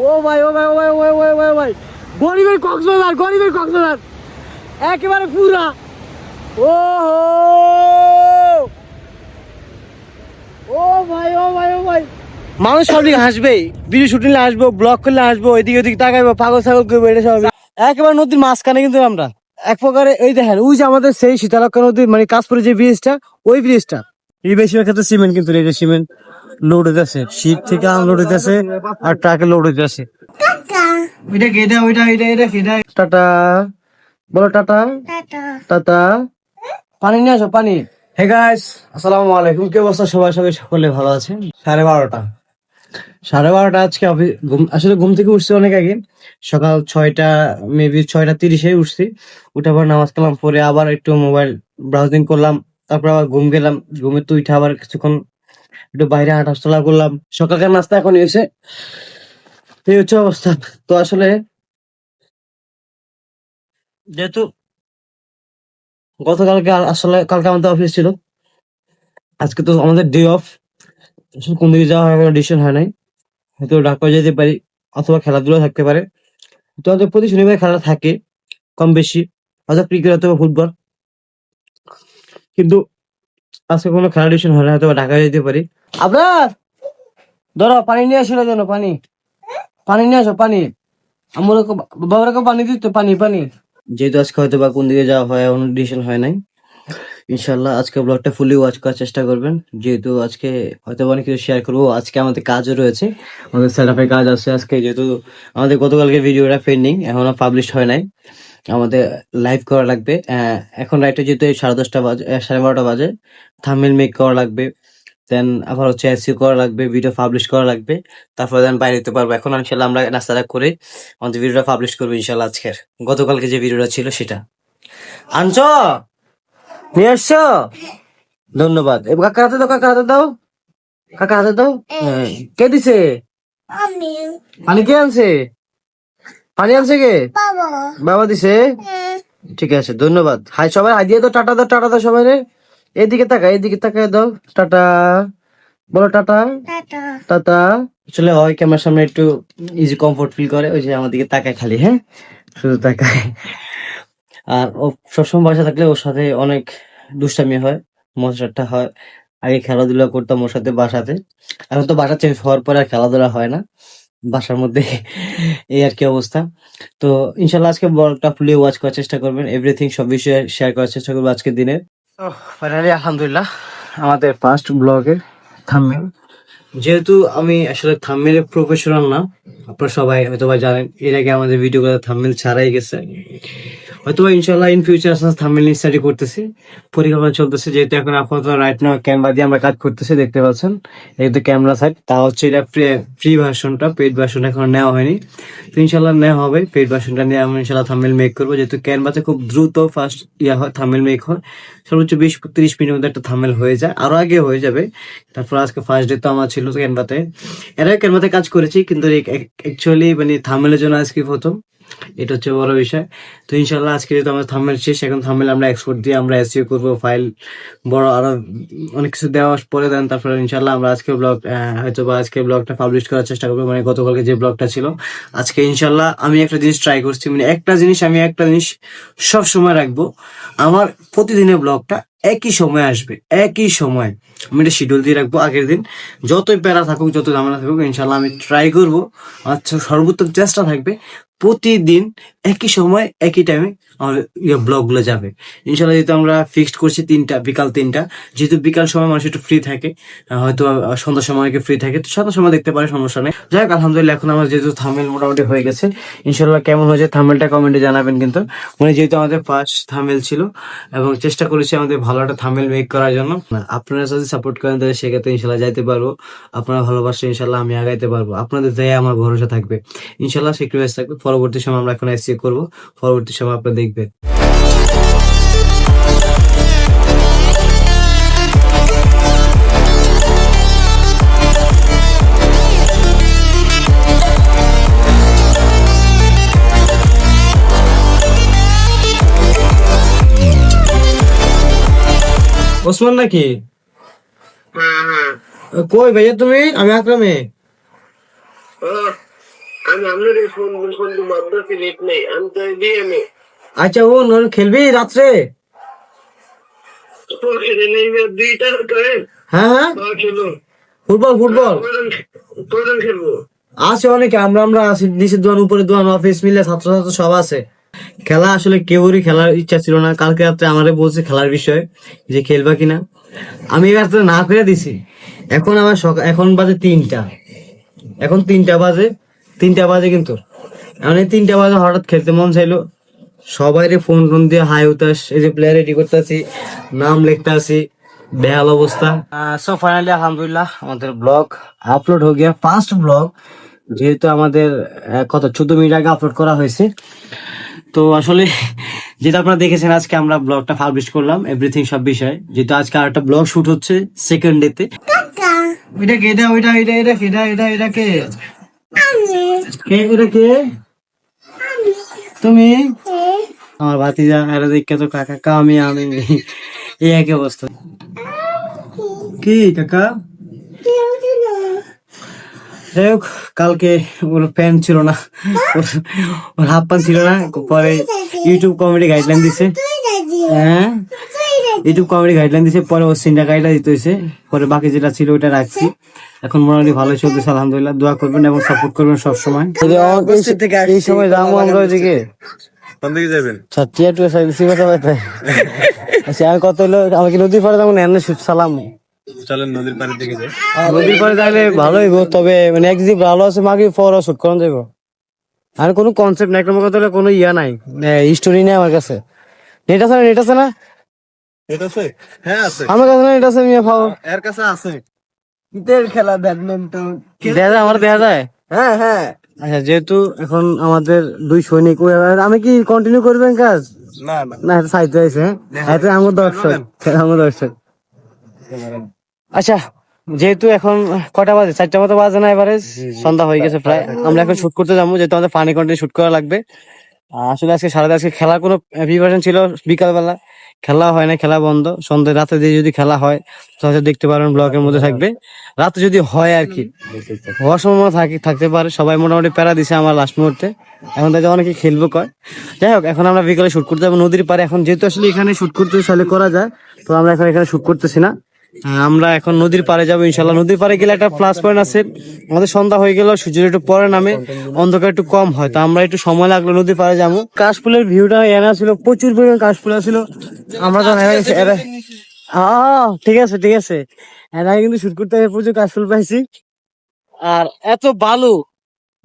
ও ভাই ও ভাই ও ভাই ও ভাই ও ভাই ও ভাই গরিবের কক্সবাজার একেবারে পুরা। ও ও ভাই ও ভাই ও ভাই মানুষ সব দিকে হাসবেই, ভিডিও শুটিং আসবো, ব্লগ করলে আসবো, এদিকে ওদিকে তাকাইবো, পাগল ছাগল করবো, এটা সব একেবারে নদীর মাঝখানে কিন্তু আমরা এক প্রকারে। এই দেখেন ওই যে আমাদের সেই শীতলক্ষা নদীর মানে কাশপুরে যে ব্রিজটা, ওই ব্রিজটা এই বেশিরভাগ ক্ষেত্রে সিমেন্ট, কিন্তু এই যে সিমেন্ট লোড হইতেছে, শিপ থেকে আনলোড হইতেছে আর ট্রাকে লোড হইতেছে। টাটা বলো, টাটা টাটা। পানি নিয়ে আসো, পানি। হে গাইস, আসসালামু আলাইকুম। কি অবস্থা সবাই? সকলে ভালো আছেন? 12:30 আজকে আসলে ঘুম থেকে উঠছি অনেক আগে, সকাল 6টা মেবি 6:30 উঠছি। উঠে আবার নামাজ কালাম পরে আবার একটু মোবাইল ব্রাউজিং করলাম, তারপর আবার ঘুম গেলাম। ঘুমে তো উঠে আবার কিছুক্ষণ একটু বাইরে হাঁটাচলা করলাম। সকালকার নাস্তা এখন এসে এই হচ্ছে অবস্থা। তো আসলে যেহেতু গতকালকে আসলে কালকে আমাদের অফিস ছিল, আজকে তো আমাদের ডে অফ। কোন দিকে যাওয়া হয় ডিসিশন হয় নাই, হয়তো ঢাকা যেতে পারি অথবা খেলাধুলা থাকতে পারে। তো আমাদের প্রতি শনিবার খেলা থাকে কম বেশি, হয়তো ক্রিকেট অথবা ফুটবল, কিন্তু আজকে কোনো খেলা ডিসিশন হয় না, হয়তো ঢাকা যেতে পারি। আপনার ধরো পানি নিয়ে আসো না, যেন পানি পানি নিয়ে আসো, পানি। আমার বাবারকে পানি দিতে, পানি পানি। যেহেতু আজকে হয়তো বা কোন দিকে যাওয়া হয় এমন ডিসিশন হয় নাই, ইনশাল্লাহ আজকে ব্লগটা ফুলি ওয়াচ করার চেষ্টা করবেন। যেহেতু আজকে হয়তো অনেক কিছু শেয়ার করবো। আজকে আমাদের কাজও রয়েছে, আমাদের সেটআপের কাজ আছে আজকে। যেহেতু আমাদের গতকালকে ভিডিওটা পেন্ডিং, এখনো পাবলিশ হয় নাই, আমাদের লাইভ করা লাগবে। এখন রাইটে যেহেতু 10:30 বাজে, 12:30 বাজে, থাম্বনেল মেক করা লাগবে, দেন আবার হচ্ছে এসইও করা লাগবে, ভিডিও পাবলিশ করা লাগবে, তারপর দেন বাইরে যেতে পারবো। এখন ইনশাল্লাহ আমরা নাস্তাটা করে আমাদের ভিডিওটা পাবলিশ করবো ইনশাল্লাহ। আজকের গতকালকে যে ভিডিওটা ছিল সেটা আনছো, নিয়ে আসছো, ধন্যবাদ। এবার কাকা হাতে দাও, কাকা হাতে দাও, কাকা হাতে দাও। কে দিছে পানি? কে আনছে পানি? আনছে কে? বাবা দিছে। ঠিক আছে, ধন্যবাদ। হাই সবাই, হাই দিয়ে দাও, টাটা দাও, টাটা দাও সবাই রে। এদিকে তাকা, এদিকে তাকায় দাও, টাটা বলো, টাটা টাটা। আসলে হয় ক্যামেরার সামনে একটু ইজি কমফোর্ট ফিল করে, ওই যে আমার দিকে তাকায় খালি, হ্যাঁ শুধু তাকায়। আর ও সবসময় বাসা থাকলে ওর সাথে অনেক দুষ্টামি হয়, মজাটা হয়। আগে খেলাধুলা করতাম ওর সাথে বাসাতে, এখন তো বাসা চেঞ্জ হওয়ার পরে আর খেলাধুলা হয় না বাসার মধ্যে। এই আর কি অবস্থা। তো ইনশাল্লাহ আজকে ব্লগটা ফুলি ওয়াচ করার চেষ্টা করবেন, এভরিথিং সব বিষয়ে শেয়ার করার চেষ্টা করবো আজকের দিনে। তো ফাইনালি আলহামদুলিল্লাহ আমাদের ফার্স্ট ব্লগের থাম্বনেল। যেহেতু আমি আসলে থাম্বনেলের প্রফেশনাল না, আপনারা সবাই হয়তো বা জানেন, এর আগে আমাদের ভিডিওগুলো থাম্বনেল ছাড়াই গেছে। হয়তো ইনশাল্লাহ ইন ফিউচার আস্তে আস্তে থাম্বনেল স্টাডি করতেছি, পরিকল্পনা চলতেছে। যেহেতু এখন আপাতত রাইট নাও ক্যানভা দিয়ে আমরা কাজ করতেছি, দেখতে পাচ্ছেন এই তো ক্যামেরা সাইড। তা হচ্ছে এটা ফ্রি ভার্সনটা, পেড ভার্সন এখন নেওয়া হয়নি। তো ইনশাল্লাহ নেওয়া হবে, পেড ভার্সনটা নিয়ে আমি ইনশাল্লাহ থাম্বনেল মেক করবো। যেহেতু ক্যানভাতে খুব দ্রুত ফাস্ট হয়, থাম্বনেল মেক হয়, সর্বোচ্চ 20-30 মিনিটের মধ্যে একটা থাম্বনেল হয়ে যায়, আরো আগে হয়ে যাবে। তারপর আজকে ফার্স্ট ডে তো আমার ছিল ক্যানভাতে, এর আগে ক্যানভাতে কাজ করেছি, কিন্তু অ্যাকচুয়ালি মানে থাম্বনেলের জন্য আজকে প্রথম, এটা হচ্ছে বড় বিষয়। তো ইনশাল্লাহ আজকে যেহেতু আমার থাম্বনেল শেষ, এখন থাম্বনেল আমরা এক্সপোর্ট দিয়ে আমরা এসইও করবো, ফাইল বড় আরো অনেক কিছু দেওয়ার পরে দেন তারপরে ইনশাল্লাহ আমরা আজকে ব্লগ হয়তো বা আজকে ব্লগটা পাবলিশ করার চেষ্টা করবো। মানে গতকালকে যে ব্লগটা ছিল, আজকে ইনশাল্লাহ আমি একটা জিনিস ট্রাই করছি, মানে একটা জিনিস সব সময় রাখবো, আমার প্রতিদিনের ব্লগটা একই সময় আসবে, একই সময় আমি এটা শিডিউল দিয়ে রাখবো। আগের দিন যতই প্যারা থাকুক, যত ঝামেলা থাকুক, ইনশাল্লাহ আমি ট্রাই করবো, আচ্ছা সর্বোত্তম চেষ্টা থাকবে প্রতিদিন একই সময় একই টাইমে আমার ব্লগ গুলো যাবে ইনশাল্লাহ। যেহেতু আমরা ফিক্সড করছি বিকাল 3টা, যেহেতু বিকাল সময় মানুষ একটু ফ্রি থাকে, হয়তো সন্ধ্যার সময় অনেকে ফ্রি থাকে, তো সন্ধ্যার সময় দেখতে পারে, সমস্যা নেই। যাই হোক আলহামদুলিল্লাহ, এখন আমার যেহেতু থাম্বনেল মোটামুটি হয়ে গেছে, ইনশাল্লাহ কেমন হয়েছে থাম্বনেলটা কমেন্টে জানাবেন। কিন্তু মানে যেহেতু আমাদের ফার্স্ট থাম্বনেল ছিল এবং চেষ্টা করেছি আমাদের ভালো একটা থাম্বনেল মেক করার জন্য, আপনারা যদি সাপোর্ট করেন তাহলে সেক্ষেত্রে ইনশাল্লাহ যাইতে পারবো। আপনারা ভালোবাসলে ইনশাল্লাহ আমি আগাইতে পারবো, আপনাদের দয়া আমার ভরসা থাকবে ইনশাল্লাহ, সেক্রিফাইস থাকবে। পরবর্তী সময় আমরা এখন এসইও করবো, পরবর্তী সময় আপনারা দেখবেন। ওসমান নাকি? কই ভাইয়া তুমি? আমি আকরামে। আমি আপনার ফোন ফোন তো মাদ্রাসে নেট নেই, আমি তো দিয়ে আমি আচ্ছা ও খেলবি রাত্রে? তো খেলে নেই, দুইটা করে হ্যাঁ হ্যাঁ, খেলো। ফুটবল ফুটবল কয়জন খেলবো? আছে অনেকে, আমরা আমরা আছি, নিচের দোকান উপরে দোকান অফিস মিলে ছাত্র ছাত্র সব আছে। খেলা আসলে কেউরই খেলার ইচ্ছা ছিল না। কালকে রাত্রে আমারে বলছে খেলার বিষয়, যে খেলবা কিনা। আমি রাত্রে না করে দিছি। এখন আমার সকাল, এখন বাজে 3টা, এখন 3টা বাজে কিন্তু। এখন এই 3টা বাজে হঠাৎ খেলতে মন চাইলো, সবাইরে ফোন টোন দিয়ে হাই উতাস, এই যে প্লেয়ার রেডি করতেছি, নাম লিখতে আছি, বেহাল অবস্থা। সো ফাইনালি আলহামদুলিল্লাহ আমাদের ব্লগ আপলোড হয়ে গিয়া, ফার্স্ট ব্লগ, যেহেতু আমাদের কত 14 মিনিট আগে আপলোড করা হয়েছে। তো আসলে যেটা আপনারা দেখেছেন, আজকে আমরা ব্লগটা পাবলিশ করলাম এভরিথিং সব বিষয়, যেহেতু আজকে আর একটা ব্লগ শুট হচ্ছে সেকেন্ড ডেতে। এটা কে? এটা ওইটা এটা এটা এটা এটা এটা কে? কে এটা কে? তুমি? আমার ভাতিজা, এরা দেখে তো কাকা কাকা, আমি এই একই অবস্থা। কি কাকা? যাই হোক, কালকে ওর প্যান্ট ছিল না, ওর হাফ প্যান্ট ছিল না, পরে ইউটিউব কমেডি গাইডলাইন দিছে। হ্যাঁ, ইউটিউব কমেডি গাইডলাইন দিছে, পরে ওর সিনটা গাইডলাইন দিতে হয়েছে। পরে বাকি যেটা ছিল ওটা রাখছি। এখন মোটামুটি ভালো চলতেছে আলহামদুলিল্লাহ। দোয়া করবেন এবং সাপোর্ট করবেন সবসময়। এই সময় যাবো আমরা ওইদিকে। কোন দিকে যাবেন? ছাত্রিয়া টু সাইন্সি কথা বার্তা। আচ্ছা আর কত হলো, আমাকে নদীর পাড়ে যাবো না, এমনি সালাম। চলেন নদীর পাড়ের দিকে যাই। নদীর পাড়ে যাইলে ভালো হইব, তবে মানে একদিন ভালো আছে, মাকে পর শুট করান যাইব। আর কোনো কনসেপ্ট নাই, একটা কথা হলে কোনো ইয়া নাই, স্টোরি নেই আমার কাছে। নেট আছে না? নেট আছে না এটা আছে? হ্যাঁ আছে। আমার কাছে? না নেট আছে, মিয়া পাও। এর কাছে আছে। ঈদের খেলা ব্যাডমিন্টন দেখা যায়, আমার দেখা যায়। হ্যাঁ হ্যাঁ। আচ্ছা, যেহেতু এখন আমাদের দুই সৈনিক, আমি কি কন্টিনিউ করবেন কাজ? না না। না, এটা সাইড হয়েছে। হ্যাঁ, এটা আমার দর্শক, আমার দর্শক। আচ্ছা, যেহেতু এখন কটা বাজে? 4টা মতো বাজে না? এবারে সন্ধ্যা হয়ে গেছে প্রায়। আমরা এখন শুট করতে যাবো, যেহেতু আমাদের পানি কন্টেন্ট শুট করা লাগবে। আসলে আজকে সারাদিন, আজকে খেলার কোনো প্রিপারেশন ছিল বিকাল বেলা, খেলা হয় না, খেলা বন্ধ। সন্ধ্যা রাতে দিয়ে যদি খেলা হয় তাহলে দেখতে পারেন, ব্লগের মধ্যে থাকবে। রাতে যদি হয় আর কি, হওয়ার সম্ভাবনা থাকতে পারে। সবাই মোটামুটি প্যারা দিছে আমার লাস্ট মুহূর্তে, এখন তাই অনেকে খেলবো কয়। যাই হোক, এখন আমরা বিকালে শুট করতে যাবো নদীর পাড়ে। এখন যেহেতু আসলে এখানে শুট করতে চাইলে করা যায়, তো আমরা এখন এখানে শুট করতেছি না। আমরা এখন নদীর পাড়ে যাবো ইনশাল্লাহ। নদীর পাড়ে গেলে একটা প্লাস পয়েন্ট আছে, আমাদের সন্ধ্যা হয়ে গেল, সূর্য একটু পরে নামে, অন্ধকার একটু কম হয়, তো আমরা একটু সময় লাগলো নদীর পাড়ে যাবো। কাশফুলের ভিউটা এনা ছিল, প্রচুর পরিমাণ কাশফুল ছিল। আমরা যখন ঠিক আছে ঠিক আছে, এর আগে কিন্তু শুট করতে প্রচুর কাশফুল পাইছি। আর এত বালু,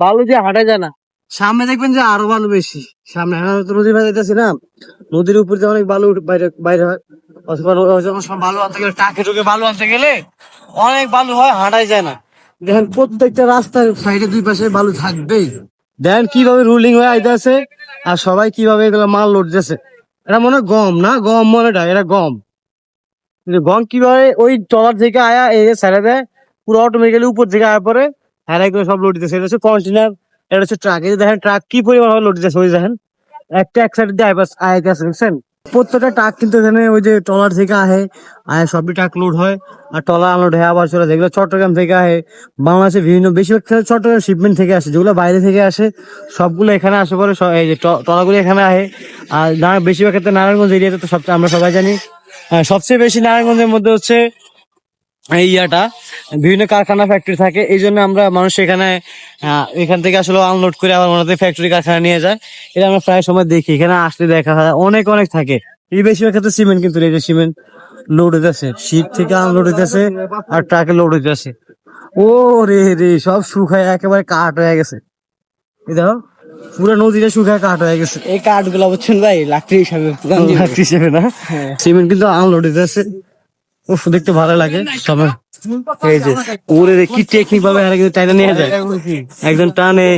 বালু যে হাঁটা যায় না। সামনে দেখবেন যে আরো বালু বেশি। সামনে নদীর পাড়ে যাইতেছি না, নদীর উপর যে অনেক বালু বাইরে বাইরে হয়, অথবা বালু আনতে গেলে, টাকে টুকে বালু আনতে গেলে অনেক বালু হয়, হাঁটাই যায় না। দেখেন প্রত্যেকটা রাস্তার সাইডে দুই পাশে বালু থাকবেই। দেখেন কিভাবে রুলিং হয়ে আইতেছে, আর সবাই কিভাবে এগুলো মাল লোড দিতেছে। এটা মনে হয় গম, না গম মনে হয়, এটা গম। কিন্তু গম কিভাবে ওই ট্রলার থেকে আয়া এই ছেড়ে দেয়, পুরো অটোমেটিক্যালি উপর থেকে আয়া পরে হ্যাঁ এগুলো সব লোড দিতেছে। এটা হচ্ছে কন্টেনার, এটা হচ্ছে ট্রাক। এই যে দেখেন ট্রাক কি পরিমাণ লোড দিতেছে, ওই দেখেন একটা এক সাইড দিয়ে আইতে আছে, দেখছেন? প্রত্যেকটা ট্রাক কিন্তু এখানে ওই যে ট্রলার থেকে আহে, সবই ট্রাক লোড হয়, আর ট্রলার আনলোড হয়ে আবার চলে যায়। যেগুলো চট্টগ্রাম থেকে আহে, বাংলাদেশে বিভিন্ন বেশিরভাগ ক্ষেত্রে চট্টগ্রাম শিপমেন্ট থেকে আসে, যেগুলো বাইরে থেকে আসে সবগুলো এখানে আসে পরে, এই যে ট্রলারগুলো এখানে আহে। আর বেশিরভাগ ক্ষেত্রে নারায়ণগঞ্জ এরিয়াতে তো সবচেয়ে, আমরা সবাই জানি, সবচেয়ে বেশি নারায়ণগঞ্জের মধ্যে হচ্ছে এই ইয়াটা, বিভিন্ন কারখানা ফ্যাক্টরি থাকে। এই জন্য আমরা মানুষ এখানে এখান থেকে আসলে আনলোড করে আবার ওনাদের ফ্যাক্টরি কারখানা নিয়ে যায়। এটা আমরা প্রায় সময় দেখি, এখানে আসলে দেখা হয় অনেক অনেক থাকে। এই বেশিরভাগ ক্ষেত্রে সিমেন্ট, কিন্তু এই যে সিমেন্ট লোড হইতেছে, শিপ থেকে আনলোড হইতেছে আর ট্রাকে লোড হইতেছে। ও রে রে, সব শুকায় একেবারে কাঠ হয়ে গেছে। এই দেখো পুরো নদীটা শুকায় কাঠ হয়ে গেছে। এই কাঠ গুলা বুঝছেন ভাই, লাকড়ি হিসাবে লাকড়ি হিসেবে না, সিমেন্ট কিন্তু আনলোড হইতেছে। উফ, দেখতে ভালো লাগে সবাই। এই যে ওরে রে, কি টেকনিক ভাবে হ্যাঁ কিন্তু টাইনা নিয়ে যায়, একজন টানে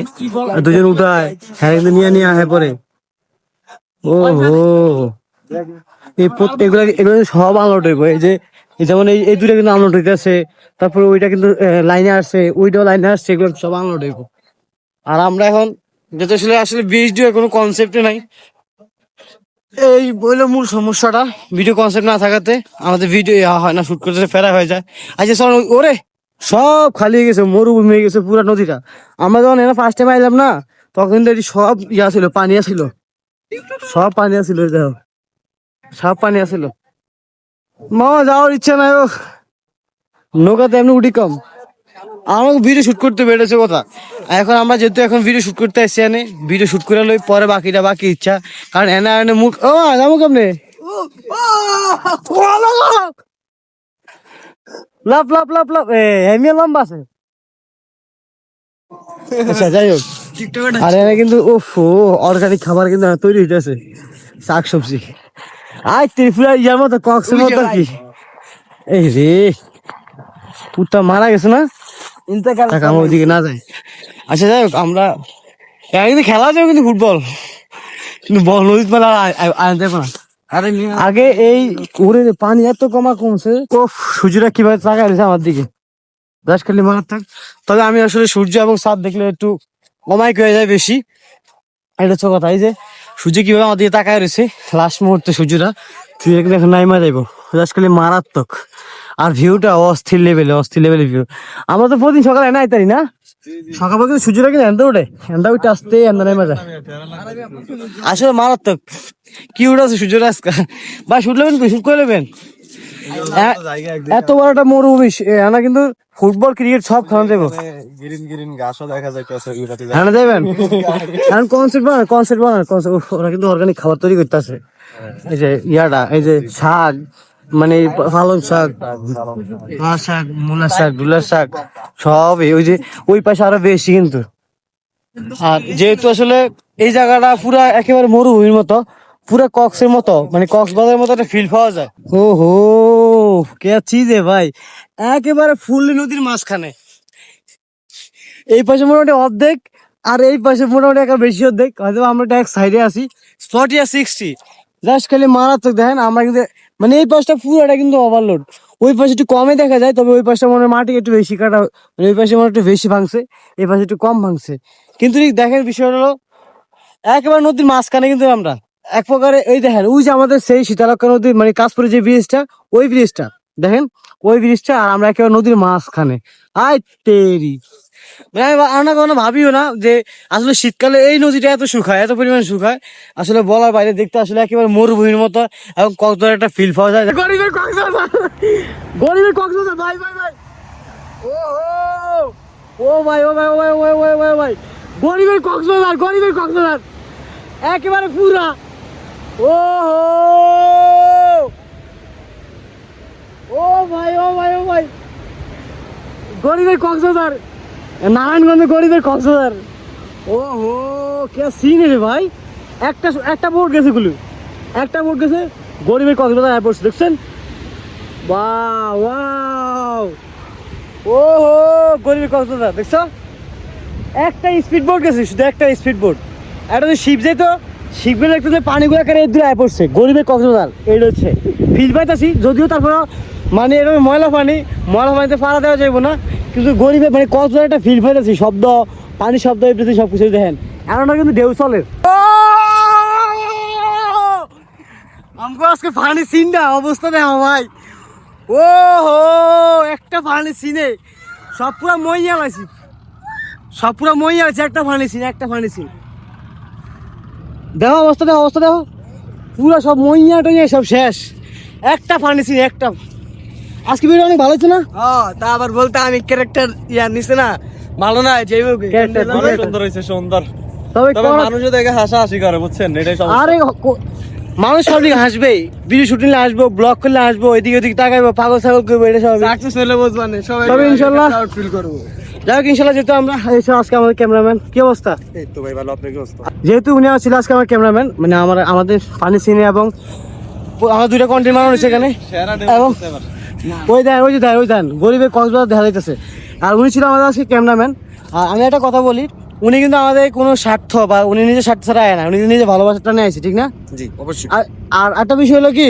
আর দুজন উঠায়, হ্যাঁ কিন্তু নিয়ে নিয়ে আহে পরে। ও হো, এই এগুলা এগুলো সব আনলোড হইব। এই যে যেমন এই দুইটা কিন্তু আনলোড হইতেছে, তারপরে ওইটা কিন্তু লাইনে আসছে, ওইটাও লাইনে আসছে, এগুলো সব আনলোড হইব। আর আমরা এখন যেটা আসলে আসলে ভিডিও কোনো কনসেপ্টে নাই, এই বইলো মূল সমস্যাটা। ভিডিও কনসেপ্ট না থাকাতে আমাদের ভিডিও হয় না, শুট করতে ফেরা হয়ে যায়। আচ্ছা চল, ওরে সব খালি হয়ে গেছে, মরুভূমি হয়ে গেছে পুরা নদীটা। আমরা যখন এখানে ফার্স্ট টাইম আইলাম না, তখন কিন্তু এটি সব ইয়া ছিল, পানি ছিল, সব পানি ছিল, দেখো সব পানি ছিল। মামা যাওয়ার ইচ্ছা নাই, ও নৌকাতে এমনি উঠি কম। আমাকে ভিডিও শুট করতে বেড়েছে কথা। এখন আমরা যেহেতু এখন ভিডিও শুট করতে আসছি, এনে ভিডিও শুট করে লই, পরে বাকিটা বাকি ইচ্ছা। কারণ এনে এনে মুখ ও যাবো কেমনে, লাভ লাভ লাভ লাভ এমনি লম্বা আছে। আচ্ছা যাই হোক, আর এনে কিন্তু ওফো অর্গানিক খাবার কিন্তু তৈরি হইতেছে, শাক সবজি। আই ত্রিপুরা ইয়ার মতো কক্সের মতো আর কি। এই রে পুত্তা মারা গেছে না, আমার ওইদিকে না যায়। আচ্ছা যাই হোক, আমরা কিন্তু খেলা যাবে কিন্তু ফুটবল, কিন্তু বল নদীতে মেলা আনতে পারে না। আগে এই ওরে পানি এত কমছে, ও সূর্যটা কিভাবে তাকায় রয়েছে আমার দিকে, জাস্ট খালি মারাত্মক। তবে আমি আসলে সূর্য এবং চাঁদ দেখলে একটু অমায়িক হয়ে যায় বেশি, এটা হচ্ছে কথা। এই যে সূর্য কিভাবে আমার দিকে তাকায় রয়েছে লাস্ট মুহূর্তে, সূর্যটা তুই এখন নাইমা যাইবো, জাস্ট খালি মারাত্মক। আর ভিউটা অস্থির লেভেলে ভিউ। আমরা তো প্রতিদিন সকালে নাই তাই না, সকালে কিন্তু সূর্যটা কিন্তু এন্দা উঠে, এন্দা উঠে আসতে এন্দা নাইমা যায়, আসলে মারাত্মক। কি উঠে আছে সূর্যটা আজকে ভাই, শুট নেবেন, শুট করে নেবেন। এত বড় একটা মরুভূমি, না কিন্তু ফুটবল ক্রিকেট সব খেলা দেবো, গ্রিন ঘাসও দেখা যাইতেছে। হ্যাঁ যাবেন কনসেপ্ট বানান। ওরা কিন্তু অর্গানিক খাবার তৈরি করতেছে। এই যে ইয়াটা, এই যে শাক, মানে পালং শাক, শাক, মূলা শাক, ডুলার শাক, সব ওই যে ওই পাশে আরো বেশি কিন্তু। আর যেহেতু আসলে এই জায়গাটা পুরা একেবারে মরুভূমির মতো, পুরা কক্সের মতো, মানে কক্সবাজারের মতো একটা ফিল পাওয়া যায়। ও হো কে চিজে ভাই, একেবারে ফুল্লি নদীর মাঝখানে। এই পাশে মোটামুটি অর্ধেক, আর এই পাশে মোটামুটি একটা বেশি অর্ধেক, হয়তো আমরা এক সাইডে আছি 40 আর 60, জাস্ট খালি মারাত্মক। দেখেন আমরা কিন্তু মানে এই পাশটা পুরোটা কিন্তু ওভারলোড, ওই পাশে একটু কমে দেখা যায়, তবে ওই পাশটা মনে হয় মাটি একটু বেশি কাটা, মানে ওই পাশে মনে হয় একটু বেশি ভাঙছে, এই পাশে একটু কম ভাঙছে। কিন্তু দেখেন বিষয়টা হলো একেবারে নদীর মাঝখানে কিন্তু আমরা এক প্রকারে। এই দেখেন ওই যে আমাদের সেই শীতলক্ষা নদীর মানে কাশপুরে যে ব্রিজটা, ওই ব্রিজটা দেখেন, ওই ব্রিজটা, আর আমরা একেবারে নদীর মাঝখানে। আই তেরি, মানে আমরা কখনো ভাবিও না যে আসলে শীতকালে এই নদীটা এত শুকায়, এত পরিমাণ শুকায়, আসলে বলার বাইরে। দেখতে আসলে একেবারে মরুভূমির মতো, এবং কক্সবাজার একটা ফিল পাওয়া যায়। গরিবের কক্সবাজার, গরিবের কক্সবাজার, ভাই ভাই ভাই, ও ভাই, ও ভাই, ও ভাই, ও ভাই, ও ভাই, ও ভাই, ও ভাই, গরিবের কক্সবাজার, গরিবের কক্সবাজার একেবারে পুরা। ও ও ভাই, ও ভাই, ও ভাই, গরিবের কক্সবাজার, নারায়ণগঞ্জে গরিবের কক্সবাজার। ও হো কে সিন রে ভাই, একটা বোট গেছে গুলো, একটা বোট গেছে গরিবের কক্সবাজার এয়ারপোর্ট, দেখছেন? ওয়াও ওয়াও, ও হো গরিবের কক্সবাজার দেখছো, একটা স্পিড বোট গেছে, শুধু একটা স্পিড বোট। একটা যদি শিপ যেত, শিপের একটু পানিগুলো কেন এর দূরে আয় পড়ছে, গরিবের কক্সবাজার এইটা হচ্ছে ফিল পাইতেছি। যদিও তারপর মানে এরকম ময়লা পানিতে পাড়া দেওয়া যাবে না, কিন্তু গরিবের মানে কক্সবাজার একটা ফিল পাইতেছি, শব্দ, পানি শব্দ, এভরিথিং সবকিছু দেখেন। এমনটা কিন্তু ঢেউ চলে। আমাকে আজকে পানি সিনটা অবস্থা দেখো ভাই, ও হো একটা পানি সিনে সব পুরা মইয়া লাইছি, সব পুরা মইয়া আছে, একটা পানি সিন, একটা পানি সিন দেখো, অবস্থা দেখো, অবস্থা দেখো, পুরা সব মইয়া টইয়া সব শেষ, একটা পানি সিন, একটা। আজকে ভিডিও অনেক ভালো হচ্ছে না? তা আবার বলতে আমি ক্যারেক্টার নিছে না, ভালো না, সুন্দর হয়েছে, সুন্দর। তবে মানুষও দেখে হাসাহাসি করে, বুঝছেন? এটাই সমস্যা। আরে মানুষ সব দিকে হাসবেই, ভিডিও শুটিং আসবো, ব্লগ করলে আসবো, এদিকে ওদিকে তাকাইবো, পাগল ছাগল করবো, এটা সব সাকসেস হলে বুঝবানে সবাই, তবে ইনশাআল্লাহ প্রাউড ফিল করব। যাই হোক ইনশাআল্লাহ, যেহেতু আমরা আজকে আমাদের ক্যামেরাম্যান, কি অবস্থা? এই তো ভাই ভালো, আপনার কি অবস্থা? যেহেতু উনি ছিল আজকে আমার ক্যামেরাম্যান, মানে আমাদের পানি সিনে, এবং আমার দুইটা কন্টেন্ট বানানো হয়েছে এখানে, এবং ওই দেন গরিবের কক্সবাজার দেখা যাইতেছে, আর উনি ছিল আমাদের আজকে ক্যামেরাম্যান। আর আমি একটা কথা বলি, উনি কিন্তু আমাদের কোনো স্বার্থ বা উনি নিজের স্বার্থ ছাড়া আয় না, উনি নিজে ভালোবাসাটা নিয়ে আসে, ঠিক না? জি অবশ্যই। আর একটা বিষয় হলো কি,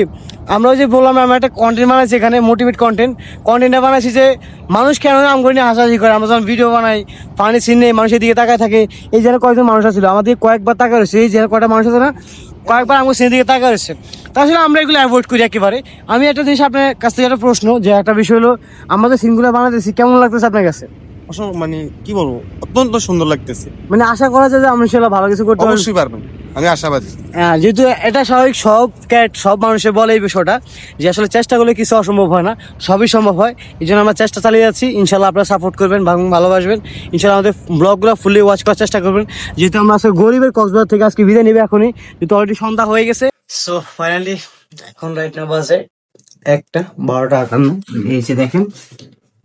আমরা ওই যে বললাম আমরা একটা কন্টেন্ট বানাইছি এখানে, মোটিভেট কন্টেন্টটা বানাইছি যে মানুষ কেন নাম করে নিয়ে হাসাহাসি করে। আমরা যখন ভিডিও বানাই, পানি সিন নেই, মানুষের দিকে তাকায় থাকে। এই যেন কয়েকজন মানুষ ছিল আমাদের কয়েকবার তাকা রয়েছে, এই যেন কয়টা মানুষ আছে না, কয়েকবার আমার সিনের দিকে তাকা রয়েছে। তাছাড়া আমরা এগুলো অ্যাভয়েড করি একেবারে। আমি একটা জিনিস আপনার কাছ থেকে একটা প্রশ্ন, যে একটা বিষয় হলো আমাদের সিনগুলো বানাতেছি, কেমন লাগতেছে আপনার কাছে? মানে কি বলবো, অত্যন্ত সুন্দর লাগতেছে। মানে আশা করা যায় যে আমরা ইনশাল্লাহ ভালো কিছু করতে পারবো। অবশ্যই পারবেন, আমি আশাবাদী। হ্যাঁ, যেহেতু এটা স্বাভাবিক, সব মানুষের বলে এই বিষয়টা, যে আসলে চেষ্টা করলে কিছু অসম্ভব হয় না, সবই সম্ভব হয়। এই জন্য আমরা চেষ্টা চালিয়ে যাচ্ছি। ইনশাল্লাহ আপনারা সাপোর্ট করবেন, ভালোবাসবেন। ইনশাল্লাহ আমাদের ব্লগগুলো ফুললি ওয়াচ করার চেষ্টা করবেন। যেহেতু আমরা আসলে গরিবের কক্সবাজার থেকে আজকে বিদায় নেবে এখনই, যেহেতু অলরেডি সন্ধ্যা হয়ে গেছে। সো ফাইনালি এখন রাইট নাও বাজে 1:12:58। এই যে দেখেন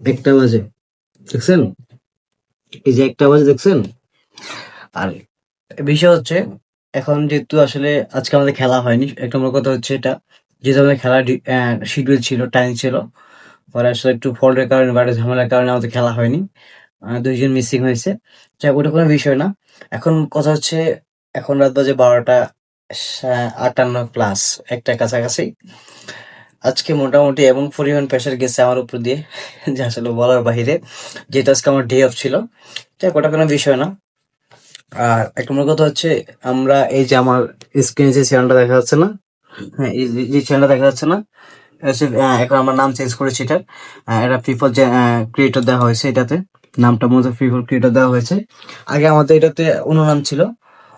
1টা বাজে, দেখছেন? এই যে 1টা বাজে, দেখছেন? আর বিষয় হচ্ছে, এখন যেহেতু আসলে আজকে আমাদের খেলা হয়নি, এক নম্বর কথা হচ্ছে এটা, যেহেতু আমাদের খেলার শিডিউল ছিল, টাইম ছিল, পরে আসলে একটু ফল্টের কারণে বা একটা ঝামেলার কারণে আমাদের খেলা হয়নি। 2 জন মিসিং হয়েছে, যাই হোক, ওটা কোনো বিষয় না। এখন কথা হচ্ছে, এখন রাত বাজে 12:58+, 1টার কাছাকাছি। আজকে মোটামুটি এমন পরিমাণ প্রেশার গেছে আমার উপর দিয়ে যে আসলে বলার বাহিরে, যেহেতু আজকে আমার ডে অফ ছিল। যাই হোক, ওটা কোনো বিষয় না। আর এক নম্বর কথা হচ্ছে, আমরা এই যে আমার স্ক্রিনে যে চ্যানেলটা দেখা যাচ্ছে না, হ্যাঁ, এই যে চ্যানেলটা দেখা যাচ্ছে না, এটা হচ্ছে, এখন আমার নাম চেঞ্জ করেছি এটার। এটা পিপল যে ক্রিয়েটর দেওয়া হয়েছে, এটাতে নামটা মূলত পিপল ক্রিয়েটর দেওয়া হয়েছে। আগে আমাদের এটাতে অন্য নাম ছিল,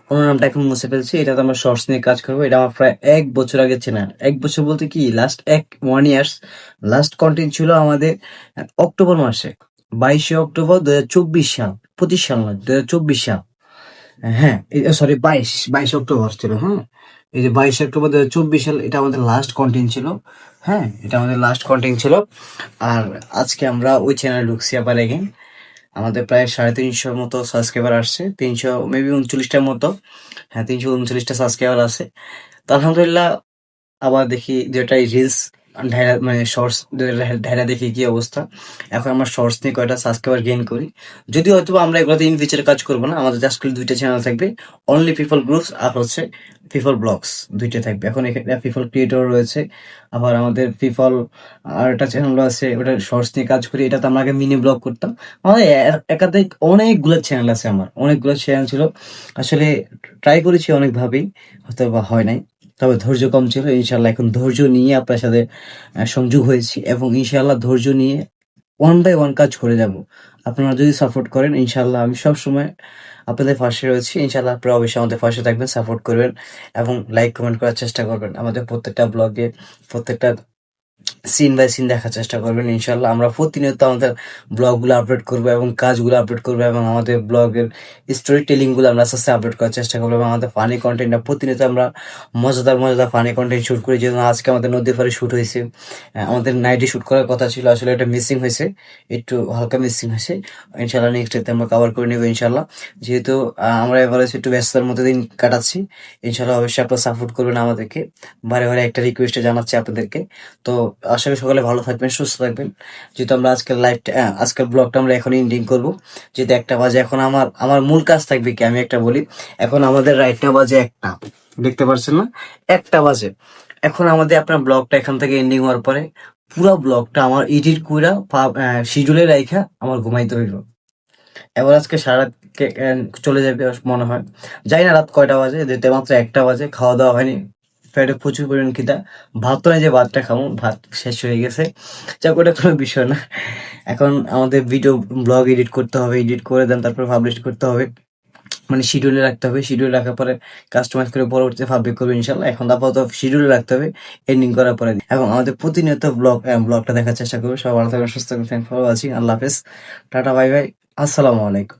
অন্য নামটা এখন মুছে ফেলছি। এটাতে আমরা শর্টস নিয়ে কাজ করবো। এটা আমার প্রায় 1 বছর আগে চ্যানেল, 1 বছর বলতে কি, লাস্ট 1 ইয়ার্স। লাস্ট কন্টেন্ট ছিল আমাদের অক্টোবর মাসে, 22শে অক্টোবর 2024 সাল, 25 সাল নয়, 2024 সাল। হ্যাঁ, সরি, 22 অক্টোবর ছিল। হ্যাঁ, এই যে 22 অক্টোবর 2024 সাল, এটা আমাদের লাস্ট কন্টেন্ট ছিল। হ্যাঁ, এটা আমাদের লাস্ট কন্টেন্ট ছিল। আর আজকে আমরা ওই চ্যানেলে ঢুকছি আবার এগেন। আমাদের প্রায় 350 মতো সাবস্ক্রাইবার আসছে, 300 মেবি 39টার মতো। হ্যাঁ, 339টা সাবস্ক্রাইবার আছে। তো আলহামদুলিল্লাহ, আবার দেখি যেটা রিলস ঢাইরা, মানে শর্টস ঢাইরা দেখি কি অবস্থা। এখন আমরা শর্টস নিয়ে কয়টা সাবস্ক্রাইবার গেইন করি। যদিও হয়তো আমরা এগুলোতে ইন ফিউচারে কাজ করবো না, আমাদের জাস্ট 2টা চ্যানেল থাকবে, অনলি পিপল গ্রুপস আর হচ্ছে পিপল ব্লগস, 2টা থাকবে। এখন এখানে পিপল ক্রিয়েটর রয়েছে, আবার আমাদের পিপল আর একটা চ্যানেল আছে, ওটা শর্টস নিয়ে কাজ করি। এটাতে আমরা আগে মিনি ব্লগ করতাম। আমাদের একাধিক অনেকগুলো চ্যানেল আছে, আমার অনেকগুলো চ্যানেল ছিল। আসলে ট্রাই করেছি অনেকভাবেই, হয়তো বা হয় নাই, তবে ধৈর্য কম ছিল। ইনশাল্লাহ এখন ধৈর্য নিয়ে আপনার সাথে সংযোগ হয়েছি, এবং ইনশাল্লাহ ধৈর্য নিয়ে 1 by 1 কাজ করে যাব। আপনারা যদি সাপোর্ট করেন, ইনশাল্লাহ আমি সবসময় আপনাদের পাশে রয়েছি। ইনশাল্লাহ আপনারা অবশ্যই আমাদের পাশে থাকবেন, সাপোর্ট করবেন, এবং লাইক কমেন্ট করার চেষ্টা করবেন। আমাদের প্রত্যেকটা ব্লগে, প্রত্যেকটা সিন বাই সিন দেখার চেষ্টা করবেন। ইনশাল্লাহ আমরা প্রতিনিয়ত আমাদের ব্লগগুলো আপলোড করবো এবং কাজগুলো আপলোড করবো, এবং আমাদের ব্লগের স্টোরি টেলিং গুলো আমরা আস্তে আস্তে আপলোড করার চেষ্টা করবো, এবং আমাদের ফানি কন্টেন্টটা প্রতিনিয়ত আমরা মজাদার ফানি কন্টেন্ট শুট করি। যেমন আজকে আমাদের নদী পাড়ে শুট হয়েছে, আমাদের নাইটে শুট করার কথা ছিল, আসলে এটা মিসিং হয়েছে, একটু হালকা মিসিং হয়েছে। ইনশাল্লাহ নেক্সট ডেতে আমরা কভার করে নেবো ইনশাল্লাহ। যেহেতু আমরা এবারে একটু ব্যস্ততার মধ্যে দিন কাটাচ্ছি, ইনশাল্লাহ অবশ্যই আপনারা সাপোর্ট করবেন আমাদেরকে। বারে বারে একটা রিকোয়েস্টে জানাচ্ছি আপনাদেরকে। তো আশা করি সকলে ভালো থাকবেন, সুস্থ থাকবেন। যেহেতু আমরা আজকের ব্লগটা আমরা এখন এন্ডিং করবো, যেহেতু 1টা বাজে। এখন আমার মূল কাজ থাকবে কি, আমি একটা বলি। এখন আমাদের রাইট নাও বাজে 1টা, দেখতে পাচ্ছেন না, 1টা বাজে। এখন আমাদের আপনার ব্লগটা এখান থেকে এন্ডিং হওয়ার পরে পুরো ব্লগটা আমার এডিট করে শিডিউলে রাইখা আমার ঘুমাইতে হইল। এবার আজকে সারা রাত চলে যাবে মনে হয়, জানি না রাত কয়টা বাজে, যেতে মাত্র 1টা বাজে। খাওয়া দাওয়া হয়নি, পেটে প্রচুর পরিমাণ খিদা। ভাত তো নাই যে ভাতটা খাবো, ভাত শেষ হয়ে গেছে। যাক, ওটা কোনো বিষয় না। এখন আমাদের ভিডিও ব্লগ এডিট করতে হবে, এডিট করে দেন তারপর পাবলিশ করতে হবে, মানে শিডিউলে রাখতে হবে। শিডিউলে রাখার পরে কাস্টমাইজ করে পরবর্তীতে পাবলিক করবে ইনশাল্লাহ। এখন আপাতত শিডিউলে রাখতে হবে, এন্ডিং করার পরে। এবং আমাদের প্রতিনিয়ত ব্লগটা দেখার চেষ্টা করবে। সবাই ভালো থাকবেন, সুস্থ থাকবেন। Thank for watching. আল্লাহ হাফেজ, টাটা, বাই বাই, আসসালামু আলাইকুম।